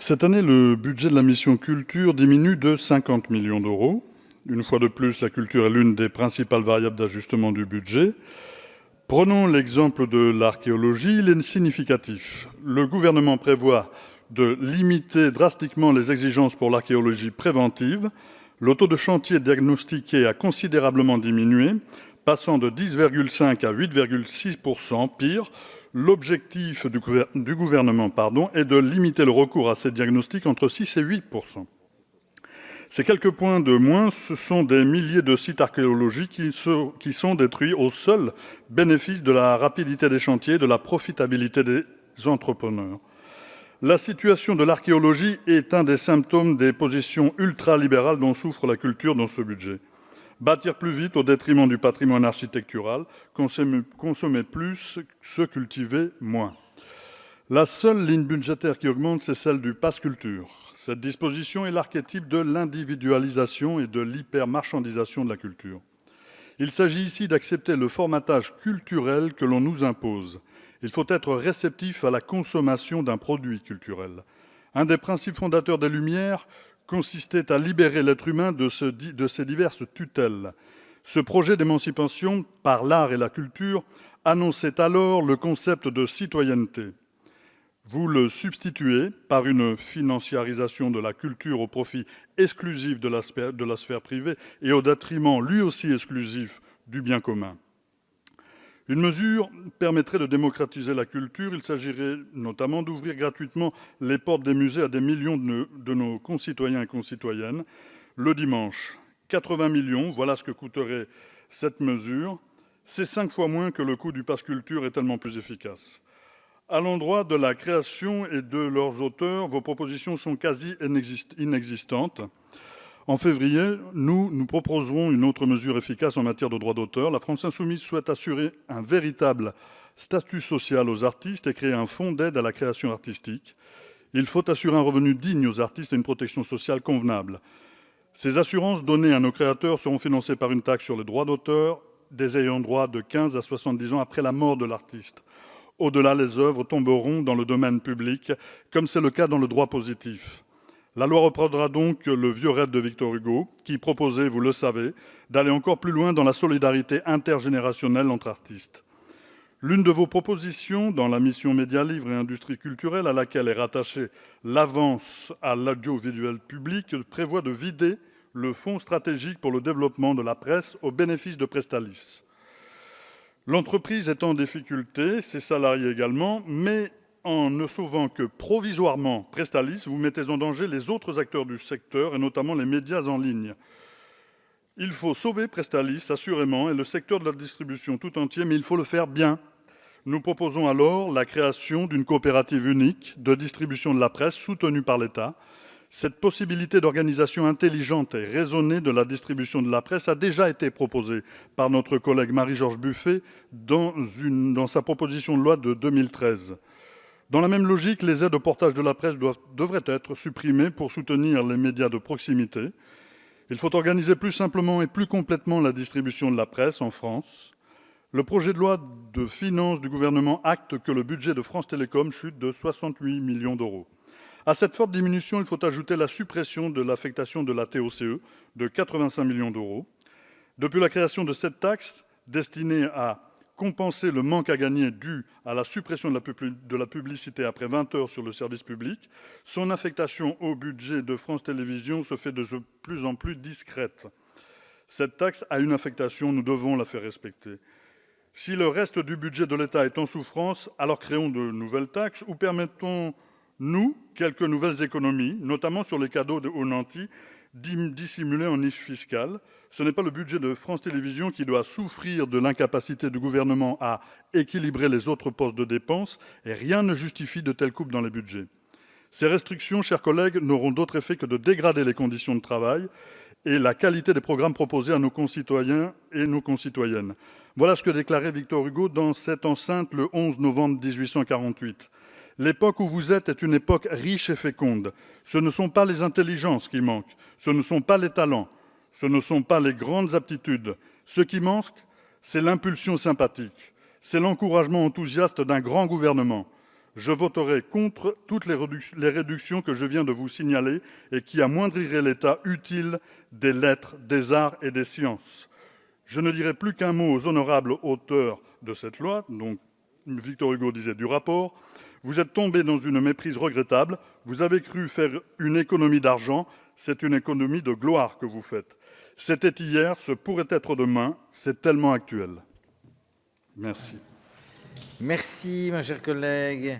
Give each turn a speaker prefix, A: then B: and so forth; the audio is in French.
A: Cette année, le budget de la mission culture diminue de 50 millions d'euros. Une fois de plus, la culture est l'une des principales variables d'ajustement du budget. Prenons l'exemple de l'archéologie, il est significatif. Le gouvernement prévoit de limiter drastiquement les exigences pour l'archéologie préventive. Le taux de chantier diagnostiqué a considérablement diminué, passant de 10,5 à 8,6%. Pire, l'objectif du gouvernement est de limiter le recours à ces diagnostics entre 6 et 8%. Ces quelques points de moins, ce sont des milliers de sites archéologiques qui sont détruits au seul bénéfice de la rapidité des chantiers, de la profitabilité des entrepreneurs. La situation de l'archéologie est un des symptômes des positions ultralibérales dont souffre la culture dans ce budget. Bâtir plus vite au détriment du patrimoine architectural, consommer plus, se cultiver moins. La seule ligne budgétaire qui augmente, c'est celle du pass culture. Cette disposition est l'archétype de l'individualisation et de l'hypermarchandisation de la culture. Il s'agit ici d'accepter le formatage culturel que l'on nous impose. Il faut être réceptif à la consommation d'un produit culturel. Un des principes fondateurs des Lumières consistait à libérer l'être humain de ces diverses tutelles. Ce projet d'émancipation par l'art et la culture annonçait alors le concept de citoyenneté. Vous le substituez par une financiarisation de la culture au profit exclusif de la sphère privée et au détriment, lui aussi exclusif, du bien commun. Une mesure permettrait de démocratiser la culture. Il s'agirait notamment d'ouvrir gratuitement les portes des musées à des millions de nos concitoyens et concitoyennes. Le dimanche, 80 millions, voilà ce que coûterait cette mesure. C'est 5 fois moins que le coût du pass culture est tellement plus efficace. À l'endroit de la création et de leurs auteurs, vos propositions sont quasi inexistantes. En février, nous proposerons une autre mesure efficace en matière de droit d'auteur. La France insoumise souhaite assurer un véritable statut social aux artistes et créer un fonds d'aide à la création artistique. Il faut assurer un revenu digne aux artistes et une protection sociale convenable. Ces assurances données à nos créateurs seront financées par une taxe sur les droits d'auteur des ayants droit de 15 à 70 ans après la mort de l'artiste. Au-delà, les œuvres tomberont dans le domaine public, comme c'est le cas dans le droit positif. La loi reprendra donc le vieux rêve de Victor Hugo, qui proposait, vous le savez, d'aller encore plus loin dans la solidarité intergénérationnelle entre artistes. L'une de vos propositions dans la mission Médias, Livres et Industrie culturelle, à laquelle est rattachée l'avance à l'audiovisuel public, prévoit de vider le fonds stratégique pour le développement de la presse au bénéfice de Presstalis. L'entreprise est en difficulté, ses salariés également, mais en ne sauvant que provisoirement Presstalis, vous mettez en danger les autres acteurs du secteur, et notamment les médias en ligne. Il faut sauver Presstalis, assurément, et le secteur de la distribution tout entier, mais il faut le faire bien. Nous proposons alors la création d'une coopérative unique de distribution de la presse soutenue par l'État. Cette possibilité d'organisation intelligente et raisonnée de la distribution de la presse a déjà été proposée par notre collègue Marie-George Buffet dans sa proposition de loi de 2013. Dans la même logique, les aides au portage de la presse devraient être supprimées pour soutenir les médias de proximité. Il faut organiser plus simplement et plus complètement la distribution de la presse en France. Le projet de loi de finances du gouvernement acte que le budget de France Télécom chute de 68 millions d'euros. À cette forte diminution, il faut ajouter la suppression de l'affectation de la TOCE de 85 millions d'euros. Depuis la création de cette taxe, destinée à compenser le manque à gagner dû à la suppression de la publicité après 20 heures sur le service public, son affectation au budget de France Télévisions se fait de plus en plus discrète. Cette taxe a une affectation, nous devons la faire respecter. Si le reste du budget de l'État est en souffrance, alors créons de nouvelles taxes ou permettons-nous quelques nouvelles économies, notamment sur les cadeaux aux nantis dissimulés en niche fiscale. Ce n'est pas le budget de France Télévisions qui doit souffrir de l'incapacité du gouvernement à équilibrer les autres postes de dépenses, et rien ne justifie de telles coupes dans les budgets. Ces restrictions, chers collègues, n'auront d'autre effet que de dégrader les conditions de travail et la qualité des programmes proposés à nos concitoyens et nos concitoyennes. Voilà ce que déclarait Victor Hugo dans cette enceinte le 11 novembre 1848. « L'époque où vous êtes est une époque riche et féconde. Ce ne sont pas les intelligences qui manquent, ce ne sont pas les talents, ce ne sont pas les grandes aptitudes. Ce qui manque, c'est l'impulsion sympathique, c'est l'encouragement enthousiaste d'un grand gouvernement. je voterai contre toutes les réductions que je viens de vous signaler et qui amoindriraient l'état utile des lettres, des arts et des sciences. Je ne dirai plus qu'un mot aux honorables auteurs de cette loi, donc Victor Hugo disait du rapport. Vous êtes tombés dans une méprise regrettable. Vous avez cru faire une économie d'argent. C'est une économie de gloire que vous faites. C'était hier, ce pourrait être demain. C'est tellement actuel. Merci.
B: Merci, mon cher collègue.